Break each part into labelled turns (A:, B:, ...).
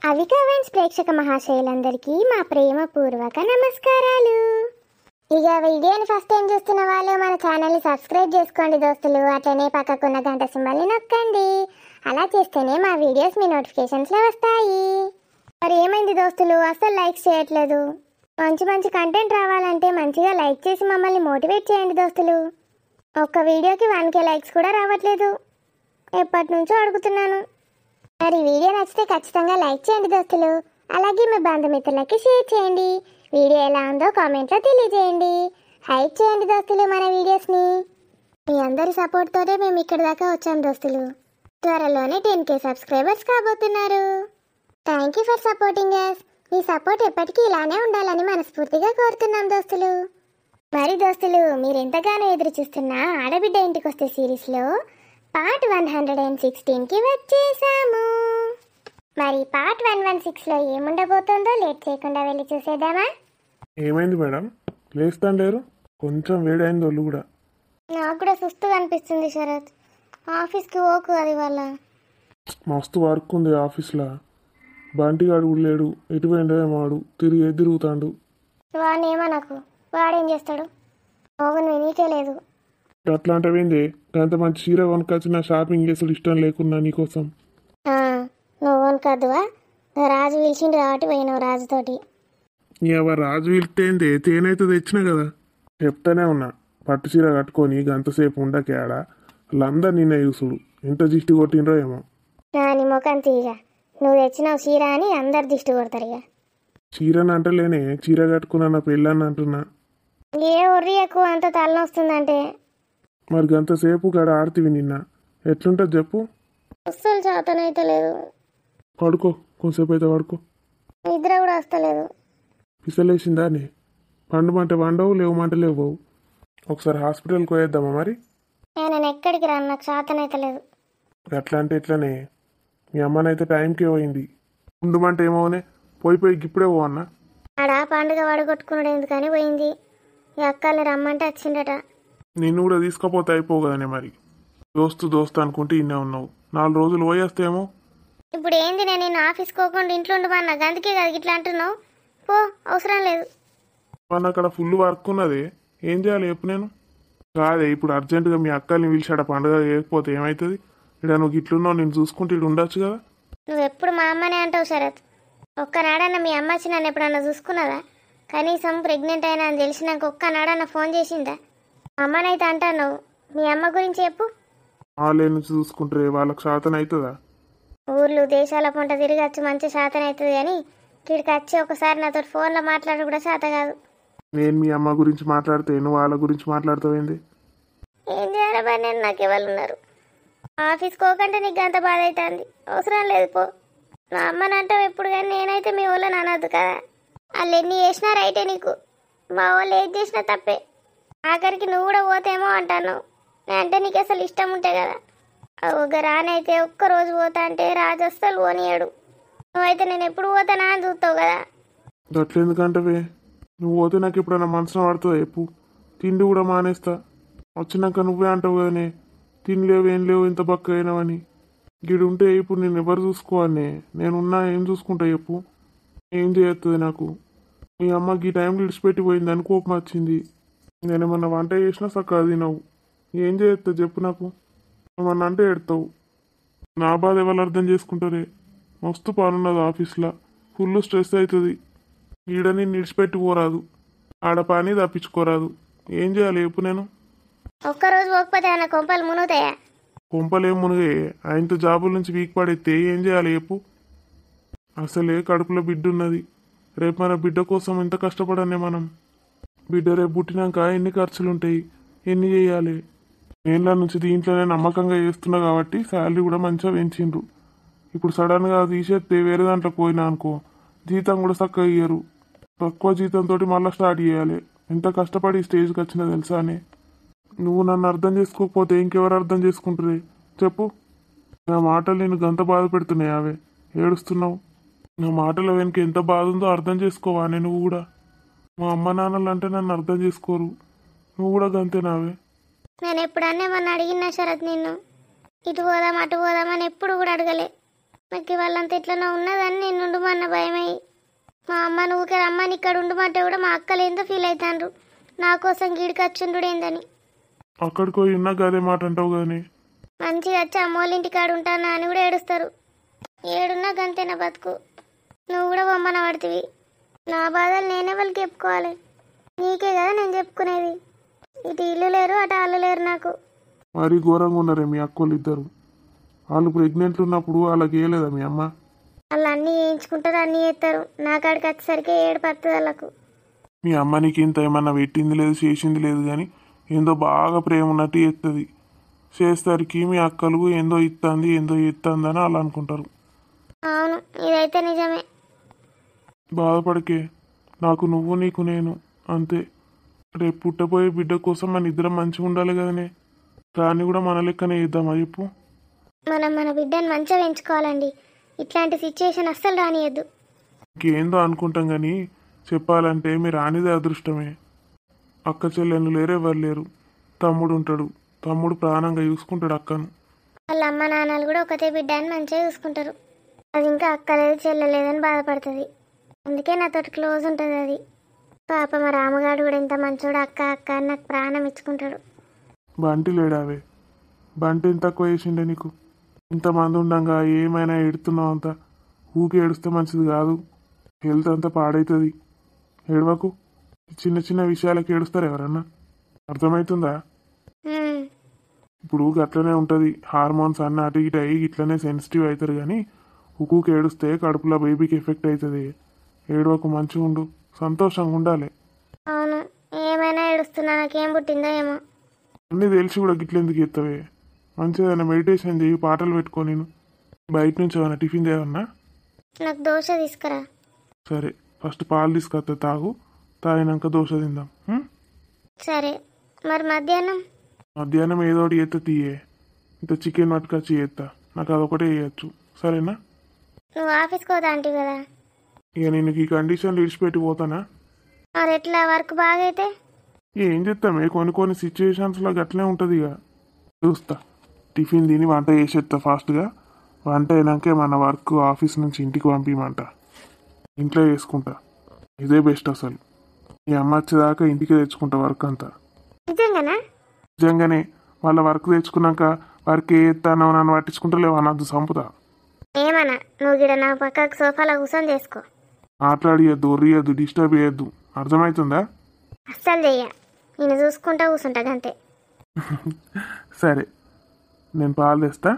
A: Avika events ప్రేక్షక మహాశయులందరికీ మా ప్రేమపూర్వక నమస్కారాలు. ఇక వీడియోని ఫస్ట్ టైం చూస్తున్న వాళ్ళు మన ఛానల్ని సబ్స్క్రైబ్ చేసుకోండి దోస్తులు. అట్లనే పక్కకున్న గంట సింబల్ని నొక్కండి. అలా చేస్తేనే మా వీడియోస్ మీ నోటిఫికేషన్స్లో వస్తాయి. మరి ఏమైంది దోస్తులు, అసలు లైక్స్ చేయట్లేదు? మంచి మంచి కంటెంట్ రావాలంటే మంచిగా లైక్ చేసి మమ్మల్ని మోటివేట్ చేయండి దోస్తులు. ఒక్క వీడియోకి 1K లైక్స్ కూడా రావట్లేదు. ఎప్పటి నుంచో అడుగుతున్నాను. మరి వీడియో నచ్చితే ఖచ్చితంగా లైక్ చేయండి దోస్తులు. అలాగే మీ బంధుమిత్రులకి షేర్ చేయండి. వీడియో ఎలా ఉందో కామెంట్లో తెలియజేయండి. హైప్ చేయండి దోస్తులు మన వీడియోస్ని. మీ అందరి సపోర్ట్తోనే మేము ఇక్కడి దాకా వచ్చాం దోస్తులు. త్వరలోనే 10K సబ్స్క్రైబర్స్ కాబోతున్నారు. Thank you for supporting us. మీ సపోర్ట్ ఎప్పటికీ ఇలానే ఉండాలని మనస్ఫూర్తిగా కోరుతున్నాం దోస్తులు. మరి దోస్తులు, మీరు ఎంతగానో ఎదురు చూస్తున్న ఆడబిడ్డ ఇంటికి వస్తే సిరీస్లో పార్ట్ 116కి వచ్చేసాము. మరి పార్ట్ 116లో ఏముండబోతుందో లేట్ చేయకుండా వెళ్ళి చూసేద్దామా?
B: ఏమైంది మేడం, లేస్తాను లేరు? కొంచెం వేడైంది ఒళ్ళు కూడా.
A: నాకు కూడా సుస్తుగా అనిపిస్తుంది శరత్. ఆఫీస్కి ఓకు అది వల్ల
B: మస్తు వర్క్ ఉంది ఆఫీస్లో. బంటిగాడు కూడా లేడు, ఎటు పోయిండో వాడు తిరుగుతాడు.
A: వాడేమో నాకు వాడేం చేస్తాడు? ఓవన్ నీకే లేదు.
B: అట్లాంటివేంది? అంత మంచి చీర కొనుకొచ్చిన షాపింగ్ చేసుడు ఇష్టం లేకున్నా నీకోసం.
A: నువ్వు కొనుక్కద్దువా? రాజు పిలిచిండు కాబట్టి పోయినావు రాజుతోటి.
B: ఎవరు రాజు పిలిస్తేంది? తేనైతే తెచ్చినా కదా. చెప్తానే ఉన్నా, పట్టు చీర కట్టుకొని గంతసేపు ఉండకేడ వాళ్ళందరు నిన్న చూసుడు ఎంత దిష్టి కొట్టిండ్రో ఏమో.
A: నీ ముఖం తీగ, నువ్వు తెచ్చినావు చీర అని అందరు దిష్టి కొడతారు. ఇక
B: చీరని అంటలేనే, చీర కట్టుకున్నా నా పెళ్ళని అంటున్నా.
A: ఏ ఉర్రి ఎక్కువ అంత తలనొస్తుందంటే
B: మరి గంతసేపు గడ ఆడుతీవి నిన్న. ఎట్లుంటుంది చెప్పు?
A: అస్సలు చేతనైతే లేదు.
B: పడుకో, కొంతసేపు అయితే పడుకో.
A: నిద్ర కూడా వస్తలేదు.
B: పిసలేసిందా నే? పండుమంటే వండవు, లేవమంటే లేవు. ఒకసారి హాస్పిటల్కి పోయేద్దామా మరి?
A: నేను ఎక్కడికి రాను, నాకు చేతనైతే లేదు.
B: ఎట్లా అంటే ఎట్లనే, మీ అమ్మనైతే టైంకే పోయింది. ఉండమంటే ఏమోనే, పోయి ఇప్పుడే పో అన్న.
A: ఆడ పండుగ వడగొట్టుకున్నాడు ఎందుకని పోయింది. ఈ అక్కల్ని రమ్మంటే వచ్చిండట.
B: నిన్ను కూడా తీసుకుపోతే అయిపో కదనే మరి. దోస్తు అనుకుంటే ఇన్నే ఉన్నావు. 4 రోజులు పోయేస్తేమో.
A: ఇప్పుడు ఏంది, నేను నిన్ను ఆఫీస్కి పోకుండా ఇంట్లో ఉండమన్నా, అందుకే కదా ఇట్లా అంటున్నావు. పో, అవసరం లేదు.
B: మన అక్కడ ఫుల్ వర్క్ ఉన్నది, ఏం చేయాలి చెప్పు? నేను కాదే ఇప్పుడు అర్జెంటుగా మీ అక్కల్ని పిలిచాడ పండుగ చేయకపోతే ఏమవుతుంది? ఇక్కడ నువ్వు ఇట్లున్నావు, నేను చూసుకుంటే ఇటు ఉండొచ్చు కదా.
A: నువ్వు ఎప్పుడు మా అమ్మనే అంటావు శరత్. ఒక్కనాడన్నా మీ అమ్మ వచ్చి నన్ను ఎప్పుడన్నా చూసుకున్నదా? కనీసం ప్రెగ్నెంట్ అయినా అని తెలిసినాక ఒక్కనాడన్నా ఫోన్ చేసిందా? అమ్మనైతే అంటావు నువ్వు. మీ అమ్మ గురించి చెప్పు.
B: వాళ్ళే నుంచి చూసుకుంటారే, వాళ్ళకి శాతం అవుతుందా?
A: ఊర్లు దేశాల పొంట తిరగచ్చు, మంచి శాతం అవుతుంది. కానీ ఇక్కడికి వచ్చి ఒకసారి నాతో ఫోన్లో మాట్లాడ కూడా శాత కాదు.
B: నేను మీ అమ్మ గురించి మాట్లాడితే నువ్వు వాళ్ళ గురించి మాట్లాడతావేంది?
A: ఏం చేయాలి మరి, నేను నాకు ఎవరు ఉన్నారు? ఆఫీస్కి పోకంటే నీకు అంత బాధ అవుతుంది. అవసరం లేదు, పో. మా అమ్మని అంటావు ఎప్పుడు, కానీ నేనైతే మీ వాళ్ళని అనొద్దు కదా. వాళ్ళు ఎన్ని చేసినా రైటే నీకు. మా వాళ్ళు ఏది చేసినా తప్పే. ఆఖరికి నువ్వు కూడా పోతేమో అంటాను. అంటే నీకు అసలు ఇష్టం ఉంటే కదా. ఒక రానైతే ఒక్కరోజు పోతా అంటే రాజు అస్సలు పోనీయాడు. నువ్వైతే నేను ఎప్పుడు పోతానా అని చూస్తావు కదా.
B: అట్లా ఎందుకంటవే? నువ్వు పోతే నాకు ఎప్పుడైనా మనసున పడుతుందా చెప్పు? తిండి కూడా మానేస్తా. వచ్చినాక నువ్వే అంటావు కదనే, తినలేవు ఏం లేవు ఇంత బక్క అయినావని. గిడు ఉంటే ఇప్పుడు నేను ఎవరు చూసుకోవాలనే? నేనున్నా ఏం చూసుకుంటా చెప్పు? ఏం చేస్తుంది నాకు? మీ అమ్మ ఈ టైంలో విడిచిపెట్టి పోయింది అని కోపం వచ్చింది. నేను ఏమన్నా వంట చేసినా చక్కగా తినవు. ఏం చేస్తావు చెప్పు నాకు? ఏమన్నా అంటే ఎడతావు. నా బాధ ఎవరు అర్థం చేసుకుంటారే? మస్తు పనున్నది ఆఫీస్లో, ఫుల్ స్ట్రెస్ అవుతుంది. ఈడని నిడిచిపెట్టి పోరాదు, ఆడ పని తప్పించుకోరాదు. ఏం చేయాలి చెప్పు? నేను
A: ఒక్కరోజు పోకపోతే అన్న కొంపలు మునుగుతాయా?
B: కొంపలేం మునిగే, ఆయనతో జాబుల నుంచి వీక్ పడేస్తే ఏం చేయాలి చెప్పు? అసలే కడుపులో బిడ్డ ఉన్నది. రేపు మన బిడ్డ కోసం ఎంత కష్టపడనే మనం. బిడ్డ రేపు పుట్టినాక ఎన్ని ఖర్చులు ఉంటాయి, ఎన్ని చేయాలి? నేళ్ళ నుంచి దీంట్లోనే నమ్మకంగా చేస్తున్నా కాబట్టి శాలరీ కూడా మంచిగా పెంచిండ్రు. ఇప్పుడు సడన్గా తీసేస్తే వేరే దాంట్లో పోయినా అనుకో, జీతం కూడా చక్కగా ఇయ్యరు. తక్కువ జీతంతో మళ్ళీ స్టార్ట్ చేయాలి. ఎంత కష్టపడి స్టేజ్కి వచ్చినా తెలుసా అని. నువ్వు నన్ను అర్థం చేసుకోకపోతే ఇంకెవరు అర్థం చేసుకుంటారే చెప్పు? నా మాటలు నేను గంత బాధ పెడుతున్నాయి. అవే ఏడుస్తున్నావు. నా మాటల వెనుక ఎంత బాధ ఉందో అర్థం చేసుకోవా? నువ్వు కూడా మా అమ్మ నాన్నలు అంటే నన్ను అర్థం చేసుకోరు. నువ్వు కూడా గంతేనావే.
A: నేను ఎప్పుడన్నా ఏమన్నా అడిగినా శరత్ నిన్ను? ఇటు పోదాం అటు పోదామని ఎప్పుడు కూడా అడగలే. నాకు వాళ్ళంతా ఎట్లనో ఉన్నదని నేను ఉండుమన్న భయమై మా అమ్మ నువ్వుకే రమ్మని ఇక్కడ ఉండమంటే కూడా మా అక్కలు ఏందో ఫీల్ అవుతాండ్రు నా కోసం గీడికి వచ్చిండు ఏందని.
B: అక్కడికి పోయి ఉన్నా గదే మాట అంటావు కానీ
A: మంచిగా వచ్చి అమ్మోళ్ళింటి కాడ ఉంటానా అని కూడా ఏడుస్తారు. ఏడున్నా గంతేనా బతుకు. నువ్వు కూడా బొమ్మన పడుతుంది. నా బాధలు నేనే వాళ్ళకి చెప్పుకోవాలి. నీకే కదా నేను చెప్పుకునేది. ఇటు ఇల్లు లేరు అటు వాళ్ళు లేరు నాకు.
B: మరీ ఘోరంగా ఉన్నారే మీ అక్కోళ్ళు ఇద్దరు. వాళ్ళు ప్రెగ్నెంట్ ఉన్నప్పుడు వాళ్ళకి వేయలేదా మీ అమ్మ?
A: వాళ్ళు అన్నీ వేయించుకుంటారు, అన్నీ చేస్తారు. నా కాడికి వచ్చేసరికి ఏడు పడుతుంది వాళ్ళకు.
B: మీ అమ్మ నీకు ఇంత ఏమన్నా పెట్టింది లేదు చేసింది లేదు కానీ ఏందో బాగా ప్రేమ ఉన్నట్టు చేస్తుంది. చేసేసరికి మీ అక్కలు ఏందో ఇస్తుంది ఏందో ఇస్తుంది అని వాళ్ళు అనుకుంటారు.
A: అవును, ఇదైతే నిజమే.
B: బాధపడకే, నాకు నువ్వు నీకు నేను అంతే. రేపు పుట్టబోయే బిడ్డ కోసం మన ఇద్దరం మంచిగా ఉండాలి కదనే. దాన్ని కూడా మన లెక్కనే ఇద్దామా చెప్పు.
A: మనం మన బిడ్డను మంచిగా పెంచుకోవాలండి. ఇట్లాంటి సిచ్యుయేషన్ అస్సలు రానియద్దు.
B: ఇంకేందో అనుకుంటాం కానీ చెప్పాలంటే మీరు రానిదే అదృష్టమే. అక్క చెల్లెళ్ళు లేరెవరు లేరు. తమ్ముడు ఉంటాడు. తమ్ముడు ప్రాణంగా చూసుకుంటాడు అక్కను.
A: వాళ్ళ అమ్మ నాన్నలు కూడా ఒకతే బిడ్డ అని మంచిగా చూసుకుంటారు. అది ఇంకా అక్కలేదు చెల్లలేదని బాధపడుతుంది. అందుకే నాతో క్లోజ్ ఉంటుంది అది. పాప మా రామగాడు కూడా ఇంత మంచోడు. అక్క అక్క అని నాకు ప్రాణం ఇచ్చుకుంటాడు.
B: బంటి లేడావే? బంటి ఎంత తక్కువ చేసిండే నీకు? ఇంతమంది ఉండంగా ఏమైనా ఏడుతున్నావు అంతా. ఊకి ఏడుస్తే మంచిది కాదు. హెల్త్ అంతా పాడవుతుంది. ఏడవకు. చిన్న చిన్న విషయాలకు ఏడుస్తారు ఎవరన్నా. అర్థమవుతుందా? ఇప్పుడు గట్లనే ఉంటుంది. హార్మోన్స్ అన్న అటు ఇటు అయ్యి ఇట్లనే సెన్సిటివ్ అవుతారు కానీ ఉక్కుకి ఏడుస్తే కడుపులో బేబీకి ఎఫెక్ట్ అవుతుంది. ఏడవకు, మంచిగా ఉండు, సంతోషంగా ఉండాలి.
A: అవును, ఏమైనా ఏడుస్తున్నా నాకేం పుట్టిందో ఏమో.
B: అన్నీ తెలిసి కూడా గిట్లెందుకు ఎత్తవే? మంచిగా ఏదైనా మెడిటేషన్ చేయి, పాటలు పెట్టుకో. నేను బయట నుంచి ఏమైనా టిఫిన్ చేయమన్నా?
A: నాకు దోశ తీసుకురా.
B: సరే, ఫస్ట్ పాలు తీసుకొస్తా, తాగు. తాగినాక దోశ తిందాం.
A: సరే, మరి మధ్యాహ్నం?
B: మధ్యాహ్నం ఏదో ఒకటి చేస్తా తీయే. ఇంత చికెన్ పట్టుకొచ్చి చేస్తా. నాకు అదొకటే చేయొచ్చు, సరేనా?
A: నువ్వు ఆఫీస్కి పోతా అంటివి కదా.
B: ఇక నేను ఈ కండిషన్లు విడిచిపెట్టి పోతానా?
A: మరి ఎట్లా వర్క్ బాగా అయితే?
B: ఏం చేస్తామే, కొన్ని కొన్ని సిచ్యువేషన్స్లో గట్లనే ఉంటుంది. ఇక చూస్తా. టిఫిన్ తిని వంట చేసేస్తా ఫాస్ట్గా. వంట అయినాకే మన వర్క్ ఆఫీస్ నుంచి ఇంటికి పంపించమంట. ఇంట్లో చేసుకుంటా. ఇదే బెస్ట్ అసలు. ఈ అమ్మ వచ్చేదాకా ఇంటికి తెచ్చుకుంటా వర్క్ అంతా.
A: నిజంగానా?
B: నిజంగానే. వాళ్ళ వర్క్ తెచ్చుకున్నాక వర్క్ ఏ ఎత్తానో నన్ను పట్టించుకుంటలేవు అన్నది సంపుతా.
A: ఏమన్నా నువ్వు గిడ నా పక్కకు సోఫాలో కూర్చొని చేసుకో.
B: మాట్లాడియద్దు, ఒర్రియద్దు, డిస్టర్బ్ చేయొద్దు. అర్థమవుతుందా?
A: అస్సలు చెయ్య. నేను చూసుకుంటా కూర్చుంటా అంతే.
B: సరే, నేను పాలు తెస్తా.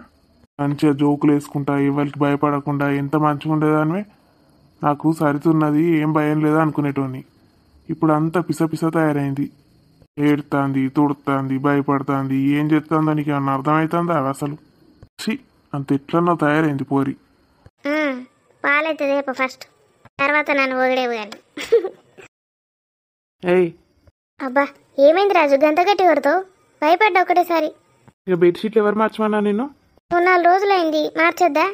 B: మంచిగా జోకులు వేసుకుంటా, ఎవరికి భయపడకుండా ఎంత మంచిగా ఉండేదానివే. నాకు సరితున్నది, ఏం భయం లేదా అనుకునేటోని. ఇప్పుడు అంతా పిసపిస తయారైంది. ఏడుతుంది, తుడుతుంది, భయపడుతుంది. ఏం చెప్తుందో నీకు ఏమన్నా అర్థమవుతుందా అసలు? అంత ఎట్లన్నా తయారైంది పోరి.
A: పాలైతే రేపు ఫస్ట్, తర్వాత నన్ను ఒగడేవు కానీ.
B: ఏయ్
A: అబ్బా, ఏమైంది రాజు గంత గట్టి కొడతావు? భయపడ్డా ఒకటేసారి.
B: ఇక బెడ్షీట్లు ఎవరు మార్చమన్నా నేను?
A: నువ్వు 4 రోజులైంది, మార్చొద్దా?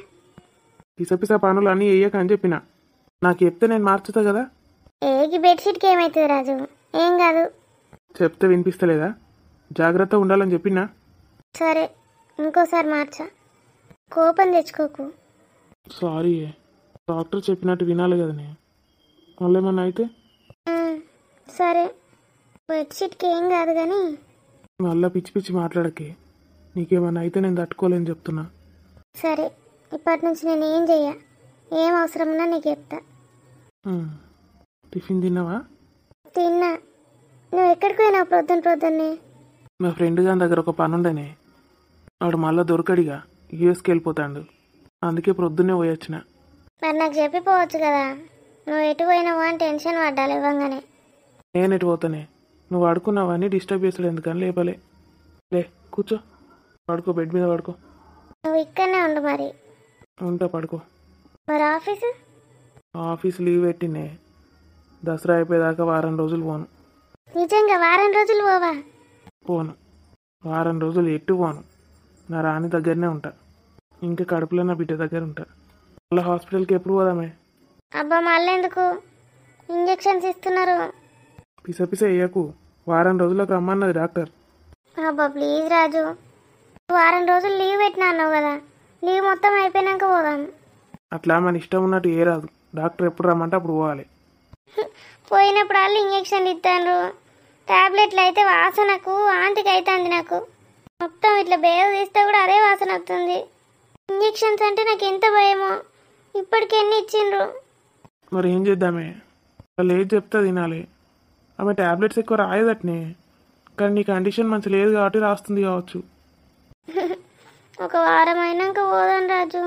B: పిసపిస పనులు అన్నీ వేయక అని చెప్పిన. నాకు చెప్తే నేను మార్చుతా కదా.
A: ఏగి బెడ్షీట్కి ఏమవుతుంది రాజు? ఏం కాదు.
B: చెప్తే వినిపిస్తలేదా? జాగ్రత్తగా ఉండాలని చెప్పినా.
A: సరే, ఇంకోసారి మార్చా. కోపం తెచ్చుకోకు.
B: సారీ, డాక్టర్ చెప్పినట్టు వినాలి కదనే. మళ్ళీ ఏమన్నా అయితే?
A: సరే, బెడ్షీట్కి ఏం కాదు కానీ.
B: మళ్ళీ పిచ్చి పిచ్చి మాట్లాడకే. నీకేమన్నా అయితే నేను తట్టుకోలేని చెప్తున్నా.
A: సరే, ఇప్పటి నుంచి నేను ఏం చెయ్య. ఏం అవసరం ఉన్నా నీకు చెప్తా.
B: టిఫిన్ తిన్నావా?
A: తిన్నా. నువ్వు ఎక్కడికి పోయినావు ప్రొద్దున్నే?
B: మా ఫ్రెండ్ గారి దగ్గర ఒక పని ఉండనే. వాడు మళ్ళీ దొరకడిగా, యూఎస్కి వెళ్ళిపోతాడు. అందుకే ప్రొద్దున్నే పోయొచ్చిన.
A: మరి నాకు చెప్పిపోవచ్చు కదా. నువ్వు ఎటు పోయినావు అని టెన్షన్ పడ్డాలి ఇవ్వంగానే.
B: నేను ఎటు పోతానే? నువ్వు ఆడుకున్నావని డిస్టర్బ్ చేస్తాడు ఎందుకని లేపలే. లే కూర్చో, పడుకో, బెడ్ మీద పడుకో.
A: నువ్వు ఇక్కడనే ఉండు మరి.
B: ఉంటా, పడుకో.
A: మరి
B: ఆఫీస్ లీవ్ పెట్టినే. దసరా అయిపోయేదాకా వారం రోజులు పోను.
A: నిజంగా వారం రోజులు పోవా?
B: పోను, వారం రోజులు ఎట్టు పోను. నా రాణి దగ్గరనే ఉంటా. ఇంకా కడుపులో నా బిడ్డ దగ్గర ఉంటా. మళ్ళీ హాస్పిటల్కి ఎప్పుడు పోదామే?
A: అబ్బా, మళ్ళీ ఎందుకు? ఇంజెక్షన్స్ ఇస్తున్నారు.
B: పిసపిస వేయకు. వారం రోజులకు రమ్మన్నది డాక్టర్.
A: అబ్బా ప్లీజ్ రాజు, వారం రోజులు లీవ్ పెట్టినా అన్నావు కదా. లీవ్ మొత్తం అయిపోయినాక పోదాం.
C: అట్లా మన ఇష్టం ఉన్నట్టు ఏ రాదు. డాక్టర్ ఎప్పుడు రమ్మంటే అప్పుడు పోవాలి.
A: పోయినప్పుడు వాళ్ళు ఇంజక్షన్లు ఇస్తాను. టాబ్లెట్లు అయితే వాసనకు ఆంతికి అవుతుంది నాకు. మొత్తం ఇట్లా బేవ తీస్తే కూడా అదే వాసన వస్తుంది. ఇంజక్షన్స్ అంటే నాకు ఎంత భయమో. ఇప్పటికి ఎన్ని ఇచ్చిండ్రు.
C: మరి ఏం చేద్దామే, వాళ్ళు ఏది చెప్తే తినాలి. ఆమె టాబ్లెట్స్ ఎక్కువ రాయదట్నే, కానీ నీ కండిషన్ మంచి లేదు కాబట్టి రాస్తుంది కావచ్చు.
A: ఒక వారం అయినాక పోదాం రాజు.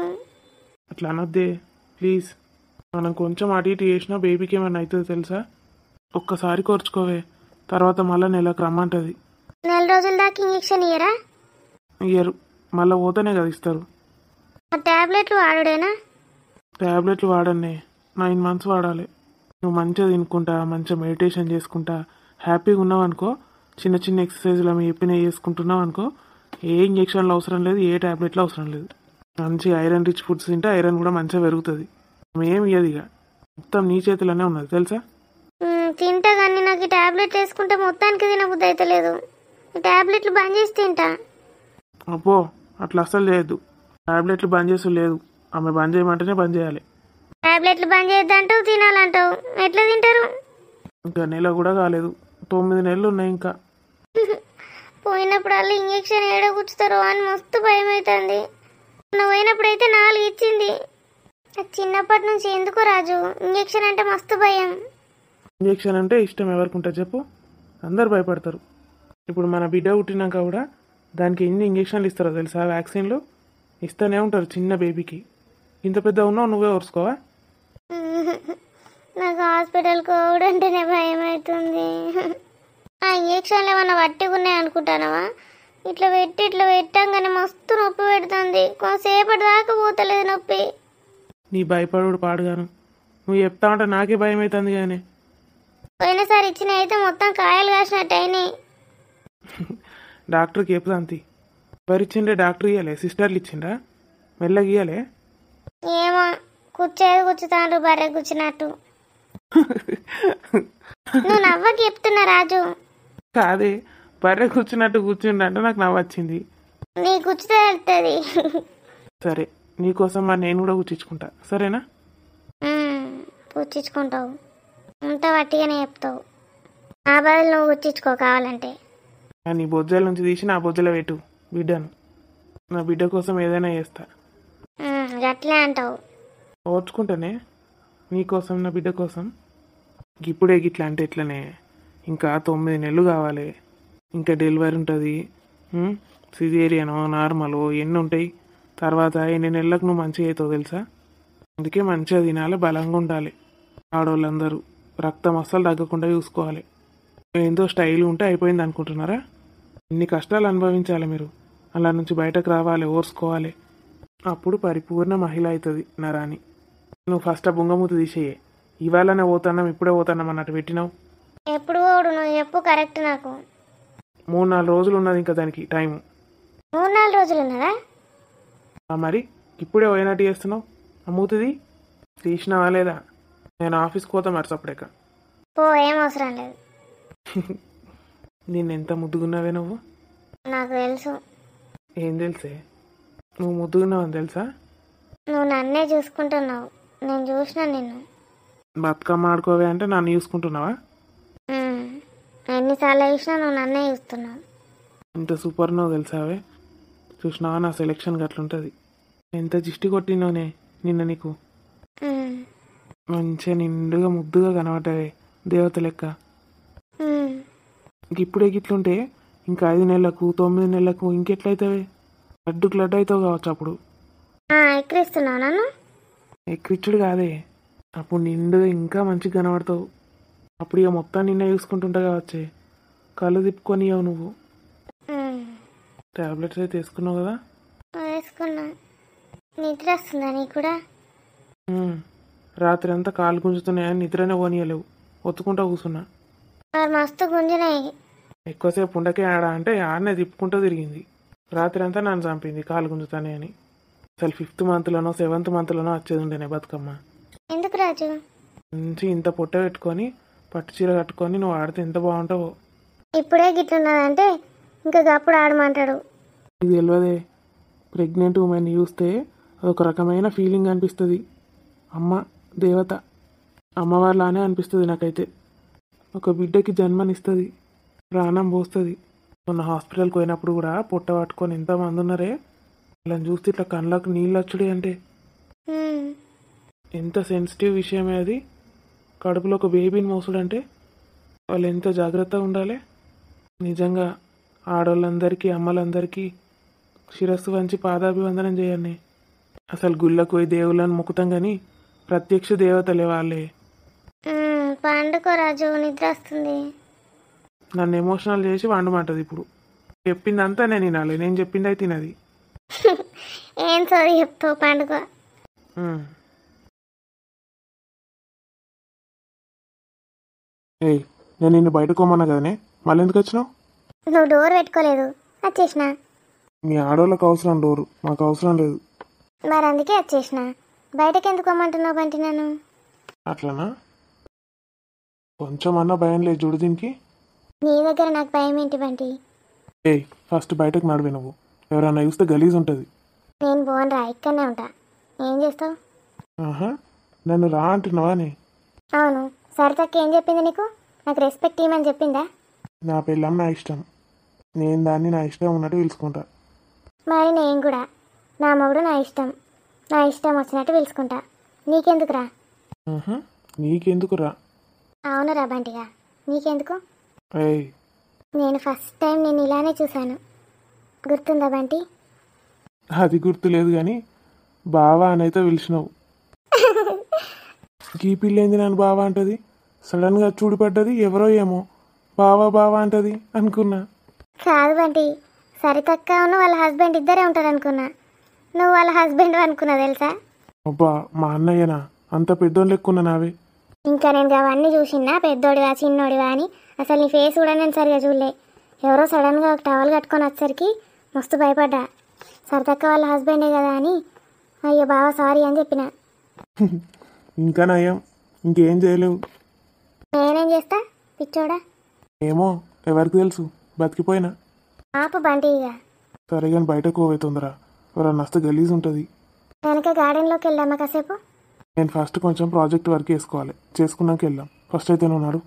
C: అట్లా అనొద్దే ప్లీజ్. మనం కొంచెం అటు ఇటు చేసినా బేబీకి ఏమైనా అవుతుంది తెలుసా. ఒక్కసారి కోర్చుకోవే, తర్వాత మళ్ళీ నెలకు రమ్మంటుంది.
A: నెల రోజుల దాకా ఇంజక్షన్ ఇయ్యరా?
C: ఇయ్యరు, మళ్ళీ పోతేనే కదా ఇస్తారు.
A: ఆ టాబ్లెట్లు వాడుడేనా?
C: టాబ్లెట్లు వాడన్నే, 9 months వాడాలి. నువ్వు మంచిగా తినుకుంటా, మంచిగా మెడిటేషన్ చేసుకుంటా, హ్యాపీగా ఉన్నావు అనుకో, చిన్న చిన్న ఎక్సర్సైజ్లు అవి చెప్పినవి చేసుకుంటున్నావు అనుకో, ఏ ఇంజక్షన్లు అవసరం లేదు, ఏ టాబ్లెట్లు అవసరం లేదు. మంచిగా ఐరన్ రిచ్ ఫుడ్స్ తింటే ఐరన్ కూడా మంచిగా పెరుగుతుంది. ఏం ఇయ్యదు ఇక, మొత్తం నీ చేతిలోనే ఉన్నది తెలుసా.
A: తింటా కానీ నాకు ఈ టాబ్లెట్లు వేసుకుంటే మొత్తానికి తినబుద్ధి అయితే లేదు. ఈ టాబ్లెట్లు బంద్ చేసి తింటా.
C: అబ్బో అట్లా అస్సలు చేయొద్దు. టాబ్లెట్లు బంద్ చేసు లేదు, ఆమె బంద్ చేయమంటేనే బంద్ చేయాలి.
A: టాబ్లెట్లు బంద్ చేయొద్దంటావు, తినాలంటావు, ఎట్లా తింటారు?
C: ఇంకా నెల కూడా కాలేదు, 9 నెలలు ఉన్నాయి ఇంకా.
A: పోయినప్పుడు వాళ్ళు ఇంజక్షన్ ఏడ కూర్చుతారో అని మస్తు భయం అవుతుంది. నువ్వు పోయినప్పుడు అయితే 4 ఇచ్చింది. నాకు చిన్నప్పటి నుంచి ఎందుకో రాజు ఇంజక్షన్ అంటే మస్తు భయం.
C: ఇంజక్షన్ అంటే ఇష్టం ఎవరికి ఉంటుంది చెప్పు, అందరు భయపడతారు. ఇప్పుడు మన బిడ్డ పుట్టినాక కూడా దానికి ఎన్ని ఇంజక్షన్లు ఇస్తారో తెలుసా, వ్యాక్సిన్లు ఇస్తూనే ఉంటారు చిన్న బేబీకి. ఇంత పెద్ద ఉన్నావు నువ్వే ఓర్చుకోవా?
A: నాకు హాస్పిటల్కి పోవడంటేనే భయం అవుతుంది. ఆ ఇంజక్షన్లు ఏమన్నా వట్టిగా ఉన్నాయి అనుకుంటానవా? ఇట్లా పెట్టంగానే మస్తు నొప్పి పెడుతుంది. కొంతసేపటి దాకా పోతలేదు నొప్పి.
C: నీ భయపడు పాడుగాను, నువ్వు చెప్తా ఉంటే నాకే భయం అవుతుంది. కానీ
A: పోయినసారి ఇచ్చిన అయితే మొత్తం కాయలు కాసినట్టు అయినాయి.
C: డాక్టర్కి చెప్తా అంతి. ఎవరిచ్చిండే? డాక్టర్ ఇవ్వలే, సిస్టర్లు ఇచ్చిండ్రా? మెల్లగా ఇవ్వలే.
A: ఏమో కూర్చేది కూర్చుతాను బర్రె కూర్చున్నట్టు. నువ్వు నవ్వకి చెప్తున్నా రాజు.
C: కాదే, బర్రె కూర్చున్నట్టు కూర్చుండంటే నాకు నవ్వొచ్చింది.
A: నీ కూర్చుతే వెళ్తుంది.
C: సరే నీకోసం మరి నేను కూడా కూర్చించుకుంటా, సరేనా?
A: కూర్చించుకుంటావు, అంత వట్టిగానే చెప్తావు. ఆ బదులు నువ్వు కూర్చించుకో కావాలంటే.
C: నీ బొజ్జల నుంచి తీసి నా బొజ్జల పెట్టు బిడ్డను. నా బిడ్డ కోసం ఏదైనా చేస్తా.
A: గట్లే అంటావు.
C: ఓర్చుకుంటానే నీకోసం, నా బిడ్డ కోసం. ఇప్పుడే గిట్లా అంటే ఎట్లనే, ఇంకా 9 నెలలు కావాలి, ఇంకా డెలివరీ ఉంటుంది, సిజేరియనో నార్మలో ఎన్ని ఉంటాయి. తర్వాత ఎన్ని నెలలకు నువ్వు మంచిగా అవుతావు తెలుసా. అందుకే మంచిగా తినాలి, బలంగా ఉండాలి. ఆడవాళ్ళందరూ రక్తం అస్సలు తగ్గకుండా చూసుకోవాలి. ఏందో స్టైల్ ఉంటే అయిపోయింది అనుకుంటున్నారా? ఇన్ని కష్టాలు అనుభవించాలి మీరు. అలా నుంచి బయటకు రావాలి, ఓర్చుకోవాలి. అప్పుడు పరిపూర్ణ మహిళ అవుతుంది నా రాణి. నువ్వు ఫస్ట్ ఆ బుంగమూతి తీసేయే. ఇవాళనే పోతున్నాం, ఇప్పుడే పోతున్నాం అన్నట్టు పెట్టినావు.
A: ఎప్పుడు పోడు నువ్వు చెప్పు కరెక్ట్. నాకు
C: 3-4 రోజులు ఉన్నది ఇంకా దానికి టైము.
A: 3-4 రోజులు ఉన్నదా?
C: మరి ఇప్పుడే పోయినట్టు చేస్తున్నావు. ఆ మూతిది తీసినావా లేదా? నేను ఆఫీస్కి పోతా మరి సపరేక.
A: పో, ఏం అవసరం లేదు.
C: నేను ఎంత ముద్దుగున్నావే నువ్వు.
A: నాకు తెలుసు.
C: ఏం తెలుసే? నువ్వు ముద్దుగున్నావని తెలుసా?
A: నువ్వు నన్నే చూసుకుంటున్నావు, నేను చూసిన నిన్ను.
C: బతుకమ్మ ఆడుకోవే అంటే నన్ను చూసుకుంటున్నావా?
A: ఎన్నిసార్లు చూసినా నువ్వు నన్నే చూస్తున్నావు.
C: ఎంత సూపర్ నో తెలుసావే. చూసినావా నా సెలెక్షన్ గట్లుంటుంది. ఎంత జిష్టి కొట్టినోనే నిన్న నీకు. మంచిగా నిండుగా ముద్దుగా కనబడ్డావే, దేవత లెక్క. ఇప్పుడే గిట్లుంటే ఇంకా 5 నెలలకు 9 నెలలకు ఇంకెట్లయితావే? లడ్డుకు లడ్డు అవుతావు కావచ్చు అప్పుడు.
A: ఎక్కిరిస్తున్నావు నన్ను?
C: ఎక్కిరిచ్చుడు కాదే, అప్పుడు నిండుగా ఇంకా మంచిగా కనబడతావు. అప్పుడు ఇక మొత్తం నిన్నే చూసుకుంటుంటా కావచ్చే. కళ్ళు తిప్పుకొని నువ్వు. టాబ్లెట్స్ అయితే వేసుకున్నావు కదా?
A: వేసుకున్నా. నిద్ర వస్తుందా నీకు కూడా?
C: రాత్రి అంతా కాలు గుంజుతున్నాయని నిద్రనే పోనీయలేవు, ఒత్తుకుంటా కూర్చున్నా.
A: మస్తు గుంజినాయి.
C: ఎక్కువసేపు ఉండకే ఆడ అంటే ఆడనే తిప్పుకుంటూ తిరిగింది. రాత్రి అంతా నన్ను చంపింది కాలు గుంజుతానే అని. అసలు 5th మంత్లోనో 7th మంత్లోనో వచ్చేది ఉండేనే బతుకమ్మ.
A: ఎందుకు రాజు?
C: నుంచి ఇంత పొట్ట పెట్టుకొని పట్టు చీర కట్టుకొని నువ్వు ఆడితే ఎంత బాగుంటావో.
A: ఇప్పుడే గిట్లున్నదంటే ఇంకా అప్పుడు ఆడమంటాడు.
C: ఇది తెలియదే, ప్రెగ్నెంట్ ఉమెన్ చూస్తే అదొక రకమైన ఫీలింగ్ అనిపిస్తుంది. అమ్మ దేవత అమ్మవారిలానే అనిపిస్తుంది నాకైతే. ఒక బిడ్డకి జన్మనిస్తుంది, ప్రాణం పోస్తుంది. మొన్న హాస్పిటల్కి పోయినప్పుడు కూడా పొట్ట పట్టుకొని ఎంతమంది ఉన్నారే, వాళ్ళని చూస్తే ఇట్లా కళ్ళకు నీళ్ళు వచ్చుడే అంటే
A: ఉమ్,
C: ఎంత సెన్సిటివ్ విషయమే అది. కడుపులో ఒక బేబీని మోసుడంటే వాళ్ళు ఎంత జాగ్రత్తగా ఉండాలి. నిజంగా ఆడవాళ్ళందరికీ అమ్మలందరికీ శిరస్సు వంచి పాదాభివందనం చేయండి. అసలు గుళ్ళకు పోయి దేవుళ్ళని మొక్కుతాం కానీ ప్రత్యక్ష దేవతలే వాళ్ళే.
A: పండుకో రాజు, నిద్ర వస్తుంది.
C: నన్ను ఎమోషనల్ చేసి వండమంటది. ఇప్పుడు చెప్పిందంతా నేను వినాలి, నేను చెప్పింది అయితే తినది.
A: ఏం సారీ చెప్తావు, పండుకో.
C: ఏయ్, నేను నిన్ను బయటకు పోమన్నా కదనే, మళ్ళీ ఎందుకు వచ్చినావు?
A: నువ్వు డోర్ పెట్టుకోలేదు, వచ్చేసిన.
C: మీ ఆడవాళ్ళకి అవసరం డోరు, మాకు అవసరం లేదు.
A: మరి అందుకే వచ్చేసిన. బయటకు ఎందుకు పోమంటున్నావు బంటి నన్ను?
C: అట్లనా? కొంచెం అన్నా భయం లేదు చూడు దీనికి.
A: నీ దగ్గర నాకు భయం ఏంటి బంటి?
C: ఏయ్, ఫస్ట్ బయటకు నడివే నువ్వు. ఎవరన్నా చూస్తే గలీజ్ ఉంటుంది.
A: నేను పోనురా, ఇక్కడనే ఉంటా. ఏం చేస్తావు?
C: ఆహా, నన్ను రా అంటున్నావానే?
A: అవును, సరితక్క ఏం చెప్పింది నీకు? నాకు రెస్పెక్ట్ ఇవ్వమని చెప్పిందా?
C: నా పెళ్ళం నా ఇష్టం, నేను దాన్ని నా ఇష్టం ఉన్నట్టు పిలుచుకుంటా.
A: మరి నేను కూడా నా మొగుడు నా ఇష్టం వచ్చినట్టు పిలుచుకుంటా. నీకెందుకురా?
C: ఆహా, నీకెందుకు రా?
A: అవునురా బంటిగా, నీకెందుకు?
C: ఏయ్,
A: నేను ఫస్ట్ టైం నేను ఇలానే చూశాను, గుర్తుందా బంటి?
C: అది గుర్తులేదు కానీ బావా అనైతే పిలిచినావు. ఈ పిల్లేంది నన్ను బావా అంటది, సడన్గా చూడిపడ్డది, ఎవరో ఏమో బావా బావా అంటది అనుకున్నా.
A: కాదు బంటి, సరితక్క వాళ్ళ హస్బెండ్ ఇద్దరే ఉంటారు అనుకున్నా. నువ్వు వాళ్ళ హస్బెండ్ అనుకున్నా తెలుసా?
C: అబ్బా, మా అన్నయ్యనా? అంత పెద్దోళ్ళు లెక్కున్నా నావే.
A: ఇంకా నేను అవన్నీ చూసినా, పెద్దోడివా చిన్నోడివా అని. అసలు నీ ఫేస్ కూడా నేను సరిగా చూడలే. ఎవరో సడన్గా ఒక టవల్ కట్టుకొని వచ్చేసరికి మస్తు భయపడ్డా. సరితక్క వాళ్ళ హస్బెండే కదా అని, అయ్యో బావా సారీ అని చెప్పిన.
C: ఇంకా నయం, ఇంకేం చేయలేవు.
A: నేనేం చేస్తా పిచ్చోడా?
C: ఏమో, ఎవరికి తెలుసు, బతికిపోయినా.
A: ఆపు బంటి ఇక.
C: సరే కానీ బయటకు పోవే తొందర, ఎవరన్నా వస్తే గలీజ్ ఉంటుంది.
A: వెనక గార్డెన్లోకి వెళ్దామా కాసేపు?
C: నేను ఫస్ట్ కొంచెం ప్రాజెక్ట్ వర్క్ చేసుకోవాలి, చేసుకున్నాక వెళ్దాం. ఫస్ట్ అయితే నువ్వు.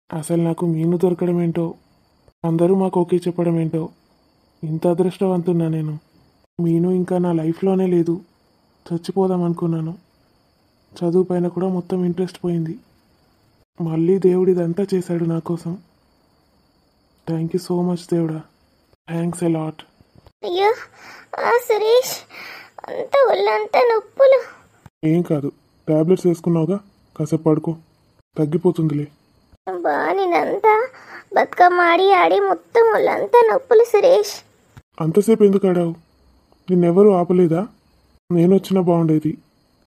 C: అసలు నాకు మీను దొరకడం ఏంటో, అందరూ మాకు ఓకే చెప్పడం ఏంటో, ఇంత అదృష్టవంతున్నా నేను. మీను ఇంకా నా లైఫ్లోనే లేదు. చచ్చిపోదాం అనుకున్నాను. చదువు పైన కూడా మొత్తం ఇంట్రెస్ట్ పోయింది. మళ్ళీ దేవుడు ఇదంతా చేశాడు నా కోసం. థ్యాంక్ యూ సో మచ్ దేవుడా, థ్యాంక్స్ ఎ లాట్.
A: అయ్యో సురేష్, అంత ఒళ్ళంతా నొప్పులు.
C: ఏం కాదు, టాబ్లెట్స్ వేసుకున్నావుగా, కాసేపు పడుకో, తగ్గిపోతుందిలే.
A: బా, నేనంతా బతుకమ్మ ఆడి మొత్తం ఒళ్ళంతా నొప్పులు సురేష్.
C: అంతసేపు ఎందుకు ఆడావు? నిన్నెవరూ ఆపలేదా? నేను వచ్చినా బాగుండేది.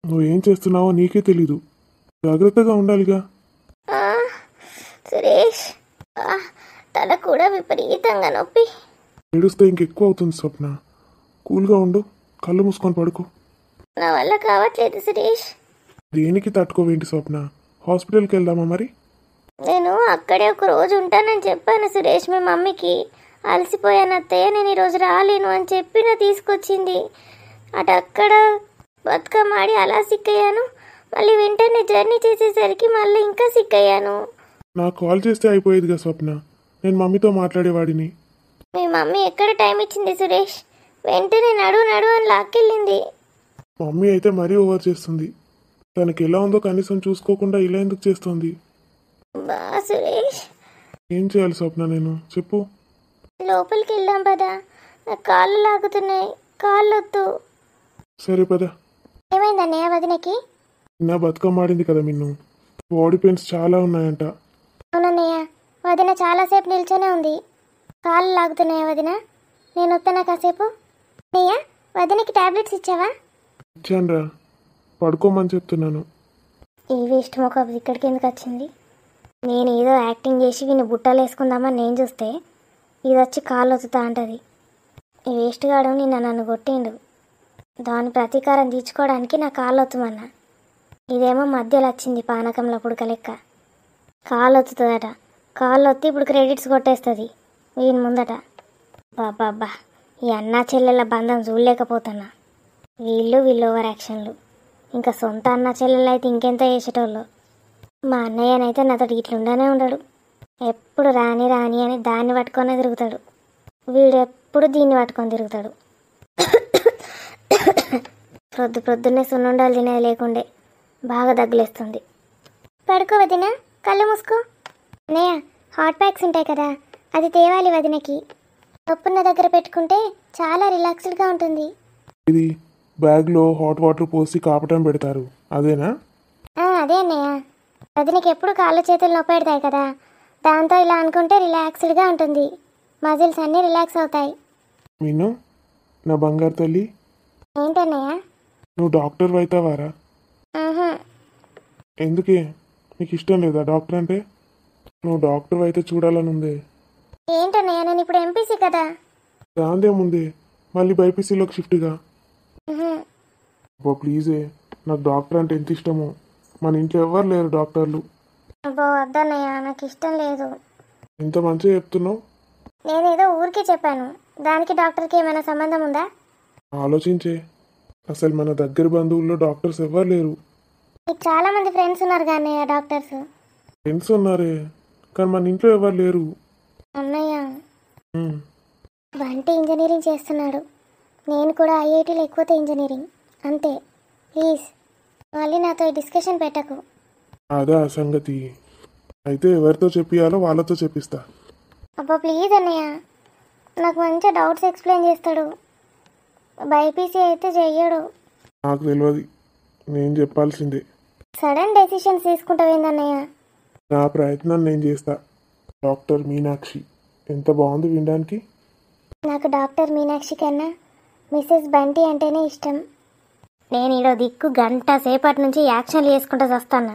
C: నువ్వేం చేస్తున్నావో నీకే తెలీదు, జాగ్రత్తగా ఉండాలిగా.
A: సురేష్, తల కూడా విపరీతంగా నొప్పి.
C: ఏడుస్తే ఇంకెక్కువ అవుతుంది స్వప్న. కూల్గా ఉండు, కళ్ళు మూసుకొని పడుకో.
A: నా వల్ల కావట్లేదు సురేష్.
C: దేనికి తట్టుకోవేంటి స్వప్న? హాస్పిటల్కి వెళ్దామా మరి?
A: నేను అక్కడే ఒక రోజు ఉంటానని చెప్పాను సురేష్ మీ మమ్మీకి. అలసిపోయాను అత్తయ్య, నేను ఈరోజు రాలేను అని చెప్పిన తీసుకొచ్చింది. అక్కడ బతుకమ్మ ఆడి అలా సిక్కయ్యాను. మళ్ళీ వెంటనే జర్నీ చేసేసరికి మళ్ళీ ఇంకా సిక్కయ్యాను.
C: నాకు కాల్ చేస్తే అయిపోయేదిగా స్వప్న, నేను మమ్మీతో మాట్లాడేవాడిని.
A: మీ మమ్మీ ఎక్కడ టైం ఇచ్చింది సురేష్? వెంటనే నడు నడు అని లాక్కెళ్ళింది.
C: మమ్మీ అయితే మరీ ఓవర్ చేస్తుంది. తనకి ఎలా ఉందో కనీసం చూసుకోకుండా ఇలా ఎందుకు చేస్తుంది?
A: బా సురేష్,
C: ఏం చేయాలి స్వప్న నేను? చెప్పు.
A: లోపలికి వెళ్దాం పదా, నా కాళ్ళు లాగుతున్నాయి, కాళ్ళు వద్దు.
C: సరే పద.
A: ఏమైందన్నయ్య వదినకి?
C: నా బతుకమ్మ ఆడింది కదా మిన్ను, బాడీ పెయిన్స్ చాలా ఉన్నాయంట.
A: అవునన్నయ్య, వదిన చాలాసేపు నిల్చొనే ఉంది, కాళ్ళు లాగుతున్నాయా వదిన? నేను వస్తానా కాసేపు? అన్నయ్య, వదినకి టాబ్లెట్స్ ఇచ్చావా?
C: ఇచ్చానురా, పడుకోమని చెప్తున్నాను.
A: ఈ వేస్ట్ మొక్క ఇక్కడికి ఎందుకు వచ్చింది? నేను ఏదో యాక్టింగ్ చేసి వీని బుట్టలు వేసుకుందామని నేను చూస్తే ఇది వచ్చి కాళ్ళు వత్తుతా అంటది. ఈ వేస్ట్ గాడు నిన్న నన్ను కొట్టిండు, దాని ప్రతీకారం తీర్చుకోవడానికి నా కాళ్ళు వత్తుమన్నా. ఇదేమో మధ్యలో వచ్చింది పానకంలో పుడక లెక్క. కాళ్ళు వత్తుతుందట, కాళ్ళు వత్తి ఇప్పుడు క్రెడిట్స్ కొట్టేస్తుంది వీని ముందట. బాబా, ఈ అన్నా చెల్లెళ్ళ బంధం చూడలేకపోతున్నా. వీళ్ళు ఓవర్ యాక్షన్లు. ఇంకా సొంత అన్న చెల్లెలు అయితే ఇంకెంత చేసేటోళ్ళు. మా అన్నయ్యనైతే నాతో ఇట్లుండానే ఉండడు. ఎప్పుడు రాని రాని అని దాన్ని పట్టుకొనే తిరుగుతాడు. వీడు ఎప్పుడు దీన్ని పట్టుకొని తిరుగుతాడు. ప్రొద్దున్నే సున్నుండాలు తినేది లేకుండే బాగా దగ్గులేస్తుంది. పడుకో వదిన, కళ్ళు మూసుకో. అన్నయ్య హాట్ ప్యాక్స్ ఉంటాయి కదా, అది తేవాలి వదినకి. నొప్పున్న దగ్గర పెట్టుకుంటే చాలా రిలాక్స్డ్గా ఉంటుంది.
B: ఇది బ్యాగ్లో హాట్ వాటర్ పోసి కాపటం పెడతారు, అదేనా?
A: అదే అన్నయ్య, వదినకి ఎప్పుడు కాళ్ళు చేతులు నొప్పి పెడతాయి కదా, దాంతో ఇలా అనుకుంటే రిలాక్స్డ్గా ఉంటుంది. మజిల్స్ అన్నీ రిలాక్స్ అవుతాయి.
B: మీను, నా బంగారు తల్లి,
A: ఏంటన్నయ్య?
B: నువ్వు డాక్టర్ అవుతావారా? ఎందుకే, నీకు ఇష్టం లేదా డాక్టర్ అంటే? నువ్వు డాక్టర్ అయితే చూడాలని ఉందే.
A: ఏంటన్నయ్య, నేను ఇప్పుడు ఎంపీసీ కదా.
B: దాందేముందే, మళ్ళీ బైపీసీలోకి షిఫ్ట్గా. అబ్బో ప్లీజే, నాకు డాక్టర్ అంటే ఎంత ఇష్టమో. మన ఇంట్లో ఎవరు లేరు డాక్టర్లు.
A: అబ్బో వద్దన్నయ్య, నాకు ఇష్టం లేదు.
B: ఇంత మంచిగా చెప్తున్నావు.
A: నేనేదో ఊరికే చెప్పాను, దానికి డాక్టర్కి ఏమైనా సంబంధం ఉందా?
B: ఆలోచించే, అసలు మన దగ్గర బంధువుల్లో డాక్టర్స్ ఎవరు లేరు.
A: మీకు చాలా మంది ఫ్రెండ్స్ ఉన్నారు కానీ డాక్టర్స్.
B: ఫ్రెండ్స్ ఉన్నారే, కానీ మన ఇంట్లో ఎవరు లేరు.
A: అన్నయ్య వంటి ఇంజనీరింగ్ చేస్తున్నాడు, నేను కూడా ఐఐటీలో ఎక్కువతే ఇంజనీరింగ్ అంతే. ప్లీజ్ మళ్ళీ నాతో డిస్కషన్ పెట్టకు.
B: అదా సంగతి. అయితే ఎవరితో చెప్పియాలో వాళ్ళతో చెప్పిస్తా.
A: అబ్బా ప్లీజ్ అన్నయ్య, నాకు మంచిగా డౌట్స్ ఎక్స్ప్లెయిన్ చేస్తాడు. బైపీసీ అయితే చెయ్యడు.
B: నాకు తెలియదు, నేను చెప్పాల్సిందే.
A: సడన్ డెసిషన్స్ తీసుకుంటావేందన్నయ్య?
B: నా ప్రయత్నం నేను చేస్తా. డాక్టర్ మీనాక్షి ఎంత బాగుంది వినడానికి.
A: నాకు డాక్టర్ మీనాక్షి కన్నా మిస్సెస్ బంటి అంటేనే ఇష్టం. నేను ఈడో దిక్కు గంట సేపటి నుంచి యాక్షన్లు చేసుకుంటూ వస్తాను.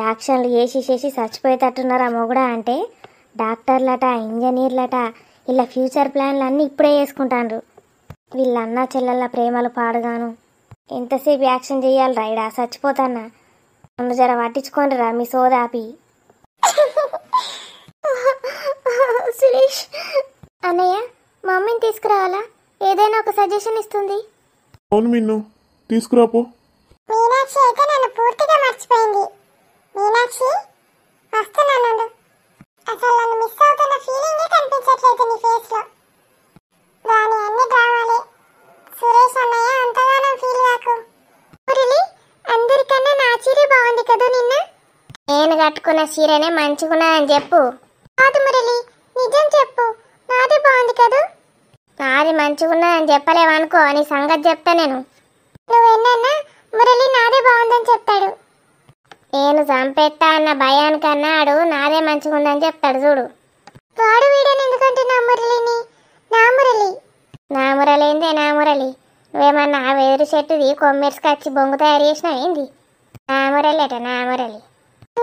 A: యాక్షన్లు చేసి చచ్చిపోయేటట్టున్నారా మొగుడా అంటే, డాక్టర్లట ఇంజనీర్లట ఇలా ఫ్యూచర్ ప్లాన్లు అన్నీ ఇప్పుడే చేసుకుంటాండ్రు. వీళ్ళ అన్న చెల్లెళ్ళ ప్రేమలు పాడుగాను. ఎంతసేపు యాక్షన్ చేయాలి రైడా, చచ్చిపోతాన్నా. ముందు జర పట్టించుకోండి రా మీ సోదాపి. సురేష్ అన్నయ్య, మమ్మీని తీసుకురావాలా? ఏదైనా ఒక సజెషన్ ఇస్తుంది.
B: అవును మిన్ను, తీసుకురాపో.
A: మీనాక్షి అయితే నన్ను పూర్తిగా మర్చిపోయింది. మీనాక్షి వస్తున్నాను. అసలు నన్ను మిస్ అవుతున్న ఫీలింగే కనిపించట్లేదు నీ ఫేస్ లో. దాని అన్ని డ్రామాలే. సురేష్ అన్నయ్య అంతగానో ఫీల్ కాకు. మురళి, అందరికన్నా నా చీర బాగుంది కదా నిన్న. నేను కట్టుకున్న చీరనే మంచిగున్నదని చెప్పు. కాదు మురళి, నిజం చెప్పు, నాదే బాగుంది కదా. నాది మంచిగున్నదని చెప్పలేవనుకో, నీ సంగతి చెప్తా నేను. నువ్వెన్నా మురళి నాదే బాగుందని చెప్తాడు. నేను చంపేస్తా అన్న భయానికన్నా ఆడు నాదే మంచిగుందని చెప్తాడు చూడు. వాడు వీడని ఎందుకంటే నా మురళిని. నా మురళి ఏందే నా మురళి? నువ్వేమన్నా వెదురు చెట్టుది కొమ్మెరుసుకొచ్చి బొంగు తయారు చేసినావు ఏంది? నా మురళి అట నా మురళి.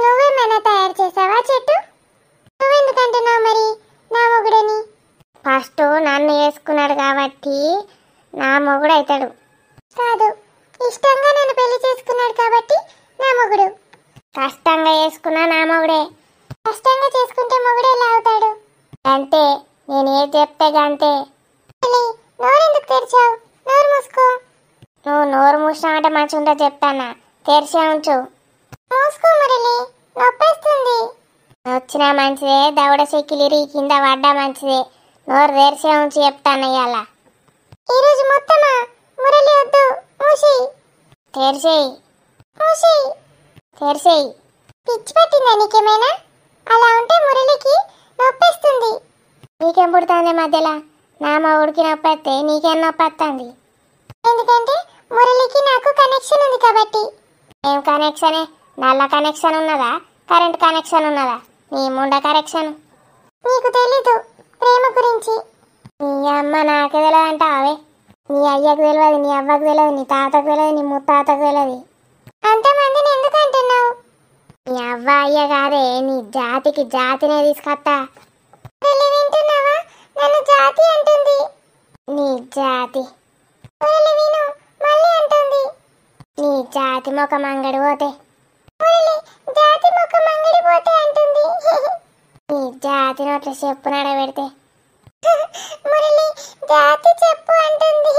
A: నువ్వేమైనా తయారు చేసావా చెట్టు? నువ్వెందుకంటున్నావు మరి నా మొగుడని? ఫస్ట్ నన్ను వేసుకున్నాడు కాబట్టి నా మొగుడు అవుతాడు. కాదు, ఇష్టంగా నన్ను పెళ్లి చేసుకున్నాడు కాబట్టి నా మొగుడు. కష్టంగా చేసుకున్నా నా మొగుడే. కష్టంగా చేసుకుంటే మొగుడు ఎలా అవుతాడు? అంతే, నేను ఏది చెప్తే గంతే. నోరెందుకు తెరిచావు? నోరు మూసుకో. నువ్వు నోరు మూసినావంటే మంచిగా ఉంటే చెప్తానా, తెరిచే ఉంచు. మూసుకో మురళి, నొప్పేస్తుంది. వచ్చినా మంచిదే, దవడ చెక్కిలిరి కింద పడ్డా మంచిదే. నోరు తెరిచే ఉంచి చెప్తాను ఇవాళ. ఈరోజు మొత్తమా? మురళి వద్దు, మూసి. తెరిచేయి, మూసి. తెరిచేయి. పిచ్చి పట్టిందా నీకేమైనా? అలా ఉంటే మురళికి నొప్పిస్తుంది. నీకేం పుడుతుంది మధ్యలో? నా మొగుడికి నొప్పి నీకేం నొప్పి వస్తుంది? ఎందుకంటే మురళికి నాకు కనెక్షన్ ఉంది కాబట్టి. ఏం కనెక్షనే? నల్ల కనెక్షన్ ఉన్నదా, కరెంట్ కనెక్షన్ ఉన్నదా? నీ ముండ కనెక్షన్. నీకు తెలీదు ప్రేమ గురించి. నీ అమ్మ నాకు తెలియదు అంటావే. నీ అయ్యకు తెలియదు, నీ అవ్వకు తెలియదు, నీ తాతకు తెలియదు, నీ ముత్తాతకు తెలియదు. అంతమందిని ఎందుకు అంటున్నావు? నీ అవ్వ అయ్య కాదే, నీ జాతికి జాతినే తీసుకొస్తా. వింటున్నావా? నన్ను జాతి అంటుంది. నీ జాతి విను, మళ్ళీ అంటుంది. నీ జాతి ముఖం అంగడి పోతే. జాతి ముఖం అంగడి పోతే అంటుంది. నీ జాతి నోట్ల చెప్పు నడబెడితే. మురళి జాతి చెప్పు అంటుంది.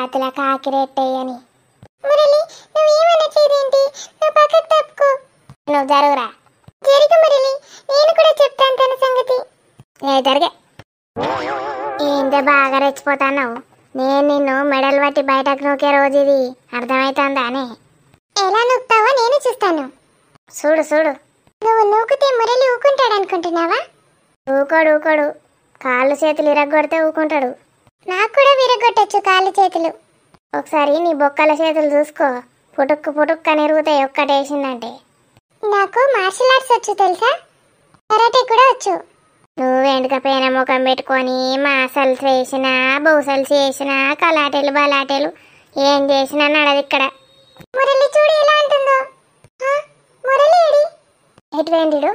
A: రాత్రి కాకిరెట్టేయని. మురళి నువ్వేమనట్లేదేంటి? నువ్వు పక్కకు తప్పుకో. నువ్వు జరుగురా. జరిగి మురళి, నేను కూడా చెప్తాను తన సంగతి. జరిగే. ఏందో బాగా రెచ్చిపోతాన్నావు. నేను నిన్ను మెడల్ పట్టి బయటకు నూకే రోజు ఇది అర్థమవుతుందానే? ఎలా నూకుతావో నేను చూస్తాను. చూడు చూడు. నువ్వు నూకితే మురళి ఊకుంటాడనుకుంటున్నావా? ఊకోడు. కాళ్ళు చేతులు ఇరగొడితే ఊకుంటాడు. నాకు కూడా విరగొట్టచ్చు కాళ్ళు చేతులు. ఒకసారి నీ బొక్కల చేతులు చూసుకో. పుటుక్కు అని ఇరుగుతాయి ఒక్కటేసిందంటే. నాకు మార్షల్ ఆర్ట్స్ వచ్చు తెలుసా? కరాటే కూడా వచ్చు. నువ్వెందుక పేన ముఖం పెట్టుకొని మాసల్స్ వేసినా బౌసల్స్ వేసినా కలాటెలు బలాటెలు ఏం చేసినా నడదు ఇక్కడ. మురళి చూడు ఎలా అంటుందో. మురళి ఏడి? ఎటు వేండు?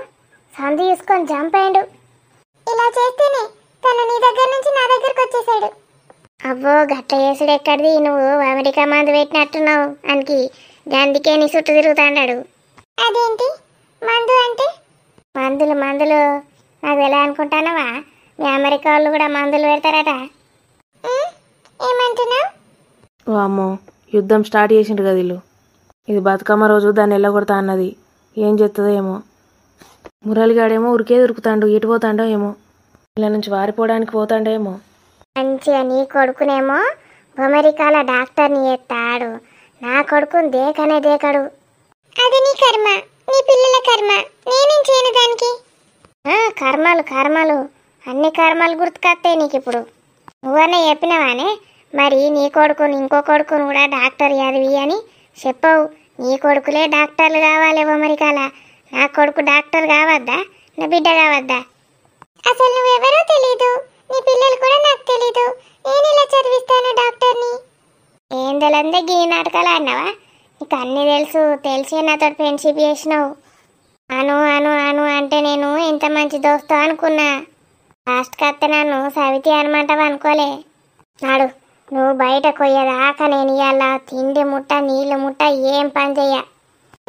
A: సందు చూసుకొని జంప్ అయ్యిండు. ఇలా చేస్తేనే తను నీ దగ్గర నుంచి నా దగ్గరకు వచ్చేసాడు. అబ్బో గట్ల చేసుడు ఎక్కడిది? నువ్వు అమెరికా మందు పెట్టినట్టున్నావు అనికి. గందికే నీ చుట్టూ తిరుగుతాడాడు. అదేంటి మందు అంటే? మందులు నాకు ఎలా అనుకుంటానవా? మీ అమెరికా వాళ్ళు కూడా మందులు పెడతారట. ఏమంటున్నావు?
D: వామ్మో, యుద్ధం స్టార్ట్ చేసిండు కదా వీళ్ళు. ఇది బతుకమ్మ రోజు దాన్ని వెళ్ళగొడతా అన్నది. ఏం చేస్తుందో ఏమో. మురళిగాడేమో ఉరికే దొరుకుతాడు. ఎటు పోతాడో ఏమో. ఇలా నుంచి వారిపోవడానికి పోతాడో ఏమో.
A: మంచిగా నీ కొడుకునేమో అమెరికాలో డాక్టర్ని ఎత్తాడు. నా కొడుకుని దేకడు. అది నీ కర్మ, నీ పిల్లల కర్మ. నేనేం చేయను దానికి. కర్మలు అన్ని కర్మలు గుర్తుకొస్తాయి నీకు ఇప్పుడు. నువ్వన్నా చెప్పినవానే మరి నీ కొడుకుని ఇంకో కొడుకుని కూడా డాక్టర్ చదివి అని చెప్పవు. నీ కొడుకులే డాక్టర్లు కావాలి అమెరికాల. నా కొడుకు డాక్టర్ కావద్దా? నా బిడ్డ కావద్దా? అసలు నువ్వెవరో తెలీదు, నీ పిల్లలు కూడా నాకు తెలీదు. నేను ఇలా చదివిస్తాను డాక్టర్ని. ఏం తెలందే గీ నాటకాలు ఆడినావా? నీకు అన్నీ తెలిసే నాతో ఫ్రెండ్షిప్ చేసినావు. అను అంటే నేను ఎంత మంచి దోస్తో అనుకున్నా. లాస్ట్కి వస్తే నన్ను సవితి అనమంటావు అనుకోలే. నాడు నువ్వు బయట కొయ్యదాకా నేను ఇవాళ తిండి ముట్ట నీళ్ళు ముట్ట ఏం పని చెయ్య.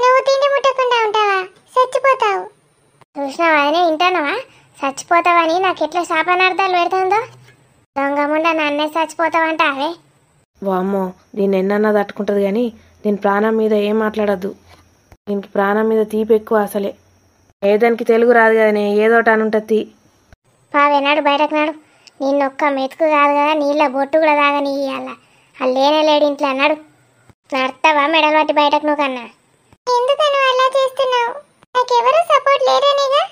A: నువ్వు తిండి ముట్టకుండా ఉంటావా? చచ్చిపోతావు. చూసినావా? అదే వింటానవా? చచ్చిపోతావని నాకు ఎట్లా శాపనార్థాలు పెడుతుందో. దొంగ ముండ నన్నే చచ్చిపోతావంట అవే.
D: వామ్మో, దీన్ని ఎన్నన్నా తట్టుకుంటుంది కానీ దీని ప్రాణం మీద ఏం మాట్లాడద్దు. దీనికి ప్రాణం మీద తీపి ఎక్కువ అసలే. ఏదానికి తెలుగు రాదు కదనే, ఏదోటి అని ఉంటుంది.
A: పావేనాడు బయటకు నాడు. నిన్నొక్క మెతుకు కాదు కదా నీళ్ళ బొట్టు కూడా తాగని ఇయ్యాల. లేనే లేడు ఇంట్లో అన్నాడు. నడతావా మెడలు పట్టి బయటకు నువ్వు కన్నా? ఎందుకని అలా చేస్తున్నావు? నాకెవరూ సపోర్ట్ లేరనేగా.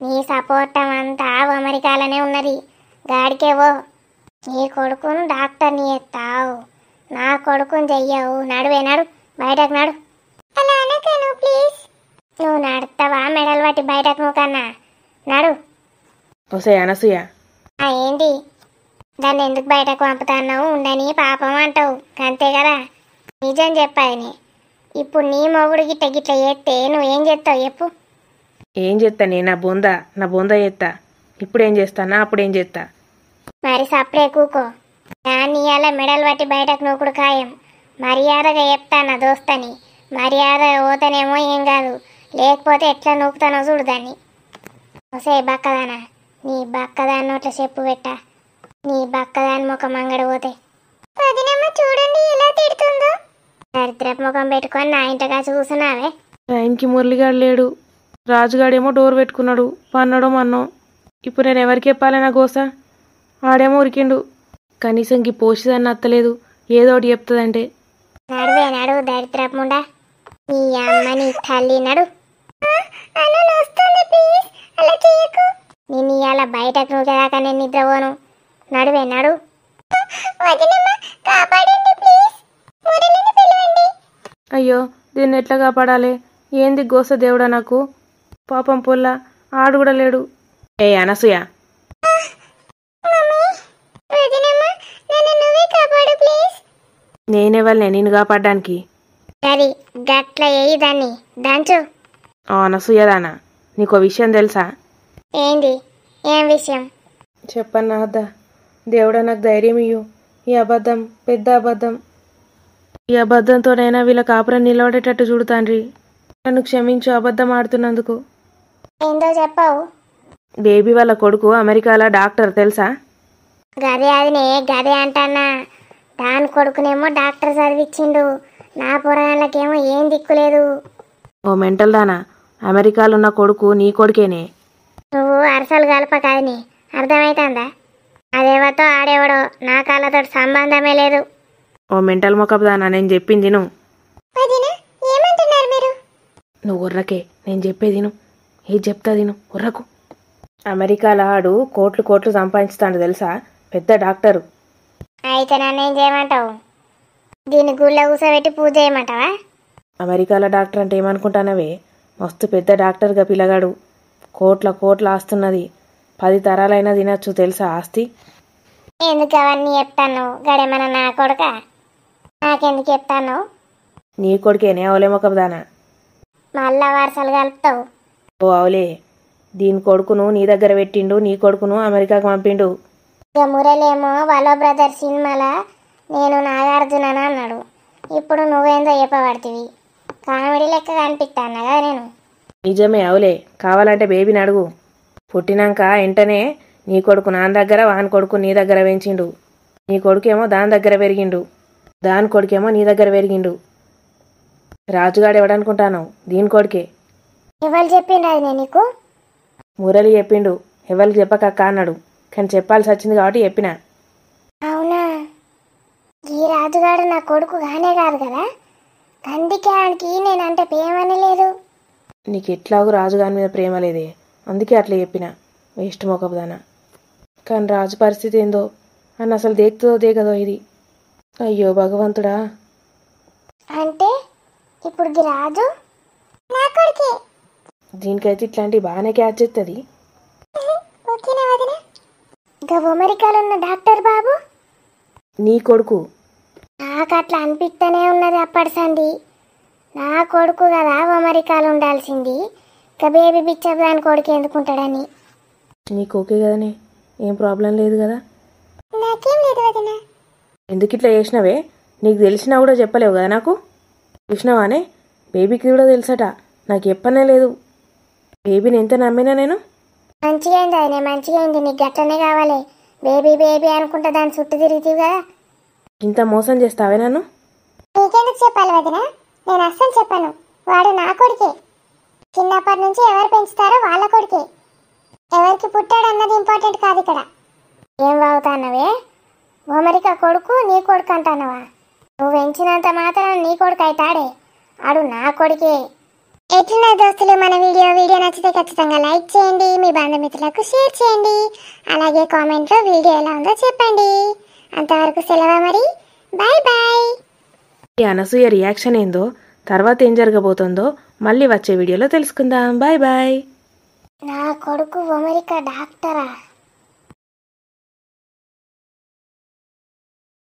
A: నీ సపోర్ట్ అంతా అమెరికాలోనే ఉన్నది. గాడికేవో నీ కొడుకును డాక్టర్ని ఎత్తావు, నా కొడుకుని చెయ్యవు. నడువేనాడు బయటకు నాడు. అలా అనకను ప్లీజ్. నువ్వు నడతావా మెడలు పట్టి బయటకు నువ్వు కన్నా? నడు.
D: వసే అనసూయ,
A: ఏంటి? దాన్ని ఎందుకు బయటకు పంపుతాన్నావు? ఉండని పాపం అంటావు అంతే కదా. నిజం చెప్పాది. ఇప్పుడు నీ మొగుడు గిట్ట గిట్ల చేస్తే నువ్వేం చేస్తావు చెప్పు?
D: ఏం చేస్తానే? నా బొంద చేస్తా. ఇప్పుడేం చేస్తానా? అప్పుడేం చేస్తా?
A: మరి సప్పుడే కూకో. దాన్ని అలా మెడలు పట్టి బయటకు నూకుడు ఖాయం. మర్యాదగా చెప్తా నా దోస్తని. మర్యాదగా పోతానేమో ఏం కాదు, లేకపోతే ఎట్లా నూకుతానో చూడు దాన్ని. వసే బక్కదానా, నీ బక్కదాన్ని నోట్ల చెప్పు పెట్టా. నీ బక్కదాని ముఖం అంగడి పోతే చూడండి ఎలా తిడుతుందో. దరిద్రపు ముఖం పెట్టుకొని నా ఇంటగా చూస్తున్నావే.
D: టైంకి మురళిగాడు లేడు. రాజుగాడేమో డోర్ పెట్టుకున్నాడు. పన్నడో మన్నో. ఇప్పుడు నేను ఎవరికి చెప్పాలి నా గోస? ఆడేమో ఉరికిండు. కనీసం ఈ పోషిదాన్ని అత్తలేదు. ఏదోటి చెప్తుందంటే.
A: నడువు దరిద్రపు ముండా. నీ అమ్మ నీ తల్లి నడు. నేను ఇవాళ బయటకు నూకేదాకా నేను నిద్రపోను. నడు.
D: అయ్యో, దీన్ని ఎట్లా కాపాడాలి? ఏంది గోస దేవుడా నాకు? పాపం పొల్ల ఆడు కూడా లేడు. ఏ అనసూయ, నేనెవరినే నిన్ను కాపాడడానికి?
A: గట్ల వేయి దాన్ని దంచు.
D: అనసూయదానా, నీకో విషయం తెలుసా?
A: ఏంది? ఏం విషయం?
D: చెప్పన్నా వద్దా? దేవుడా నాకు ధైర్యం ఇయ్యు. ఈ అబద్ధం పెద్ద అబద్ధం. ఈ అబద్ధంతోనైనా వీళ్ళ కాపురం నిలబడేటట్టు చూడుతాండ్రి. నన్ను క్షమించు అబద్ధం ఆడుతున్నందుకు.
A: ఏందో చెప్పావు?
D: బేబీ వాళ్ళ కొడుకు అమెరికాలో డాక్టర్ తెలుసా?
A: గదే అంటన్నా. దాని కొడుకునేమో డాక్టర్ చదివిచ్చిండు, నా పొరగాళ్ళకేమో ఏం దిక్కులేదు.
D: ఓ మెంటల్ దానా, అమెరికాలో ఉన్న కొడుకు నీ కొడుకేనే.
A: నువ్వు అరసలు కలప కాదని అర్థమవుతుందా? అదేవతో ఆడేవాడో నా కాళ్ళతో సంబంధమే లేదు.
D: ఓ మెంటల్ మొకపు దానా, నేను చెప్పింది నువ్వు.
A: ఏమంటున్నారు మీరు?
D: నువ్వు ఉర్రకే, నేను చెప్పేది నువ్వు. ఏది చెప్తా తిను, ఉర్రకు. అమెరికాలో ఆడు కోట్లు కోట్లు సంపాదిస్తాడు తెలుసా, పెద్ద డాక్టరు.
A: అయితే నన్ను ఏం చేయమంటావు? దీన్ని గుళ్ళో కూసబెట్టి పూజ చేయమంటావా?
D: అమెరికాలో డాక్టర్ అంటే ఏమనుకుంటానవే, మస్తు పెద్ద డాక్టర్గా పిల్లగాడు. కోట్ల కోట్ల ఆస్తున్నది, 10 తరాలైనా తినచ్చు తెలుసా ఆస్తి.
A: ఎందుకు అవన్నీ చెప్తాను? గడేమన్నా నా కొడుక? నాకెందుకు చెప్తాను?
D: నీ కొడుకేనే అవలే మొకపు దానా.
A: మళ్ళా వరుసలు కలుపుతావు.
D: ఓ అవలే, దీని కొడుకును నీ దగ్గర పెట్టిండు, నీ కొడుకును అమెరికాకు పంపిండు.
A: ఇక మురళేమో వాళ్ళ బ్రదర్ సినిమాల నేను నాగార్జున అన్నాడు. ఇప్పుడు నువ్వేందో చెప్పబడుతుంది. కామెడీ లెక్క కనిపిస్తాను కదా నేను.
D: నిజమే అవలే, కావాలంటే బేబీని అడుగు. పుట్టినాక వెంటనే నీ కొడుకు నా దగ్గర, వాని కొడుకు నీ దగ్గర పెంచిండు. నీ కొడుకేమో దాని దగ్గర పెరిగిండు, దాని కొడుకేమో నీ దగ్గర పెరిగిండు. రాజుగాడు ఎవడనుకుంటాను, దీని కొడుకే.
A: ఎవరు చెప్పిండు అది నేను నీకు?
D: మురళి చెప్పిండు, ఎవరికి చెప్పకక్క అన్నాడు. కానీ చెప్పాల్సి వచ్చింది కాబట్టి చెప్పిన.
A: అవునా? ఈ రాజుగాడు నా కొడుకు కానే కాదు కదా, అందుకే ఆయనకి నేనంటే ప్రేమనే లేదు.
D: నీకు ఎట్లాగూ రాజుగాని మీద ప్రేమ లేదే, అందుకే అట్లా చెప్పిన. వేస్ట్ మొకపుదానా. కానీ రాజు పరిస్థితి ఏందో అని అసలు దేకుతుందో దేగదో ఇది. అయ్యో భగవంతుడా.
A: అంటే ఇప్పుడు ఈ రాజు నా కొడుకే.
D: దీనికైతే ఇట్లాంటివి బాగానే క్యాచ్ చేస్తుంది.
A: ఓకేనా వదినా? ఇంకా అమెరికాలో ఉన్న డాక్టర్ బాబు
D: నీ కొడుకు.
A: నాకు అట్లా అనిపిస్తూనే ఉన్నది అప్పటి సంది. నా కొడుకు కదా అమెరికాలో ఉండాల్సింది, ఇంకా బేబీ బిచ్చర్ దాని కొడుకు ఎందుకుంటాడని.
D: నీకు ఓకే కదనే, ఏం ప్రాబ్లం లేదు కదా?
A: నాకేం లేదు వదినా.
D: ఎందుకు ఇట్లా చేసినావే? నీకు తెలిసినా కూడా చెప్పలేవు కదా నాకు. చూసినావానే, బేబీకి కూడా తెలుసట, నాకు చెప్పనే లేదు. బేబీని ఎంత నమ్మినా నేను.
A: మంచిగా అయింది ఆయన, మంచిగా అయింది. నీకు గట్లనే కావాలి. బేబీ బేబీ అనుకుంటా దాని చుట్టూ తిరుగుతావు కదా.
D: ఇంత మోసం చేస్తావే నన్ను?
A: నీకెందుకు చెప్పాలి వదినా? నేను అస్సలు చెప్పాను. వాడు నా కొడుకే. చిన్నప్పటి నుంచి ఎవరు పెంచుతారో వాళ్ళ కొడుకే. ఎవరికి పుట్టాడు అన్నది ఇంపార్టెంట్ కాదు ఇక్కడ. ఏం వాగుతానవే? అమెరికా కొడుకు నీ కొడుకు అంటానవా? నువ్వు పెంచినంత మాత్రం నీ కొడుకు అవుతాడే, ఆడు నా కొడుకే. ఎట్లున్నా దోస్తులు, మన వీడియో నచ్చితే ఖచ్చితంగా లైక్ చేయండి, మీ బంధుమిత్రులకు షేర్ చేయండి, అలాగే కామెంట్లో వీడియో ఎలా ఉందో చెప్పండి. అంతవరకు సెలవా మరి, బాయ్ బాయ్.
D: ఈ అనసూయ రియాక్షన్ ఏందో, తర్వాత ఏం జరగబోతుందో మళ్ళీ వచ్చే వీడియోలో తెలుసుకుందాం. Bye bye.
A: నా కొడుకు అమెరికా డాక్టరా?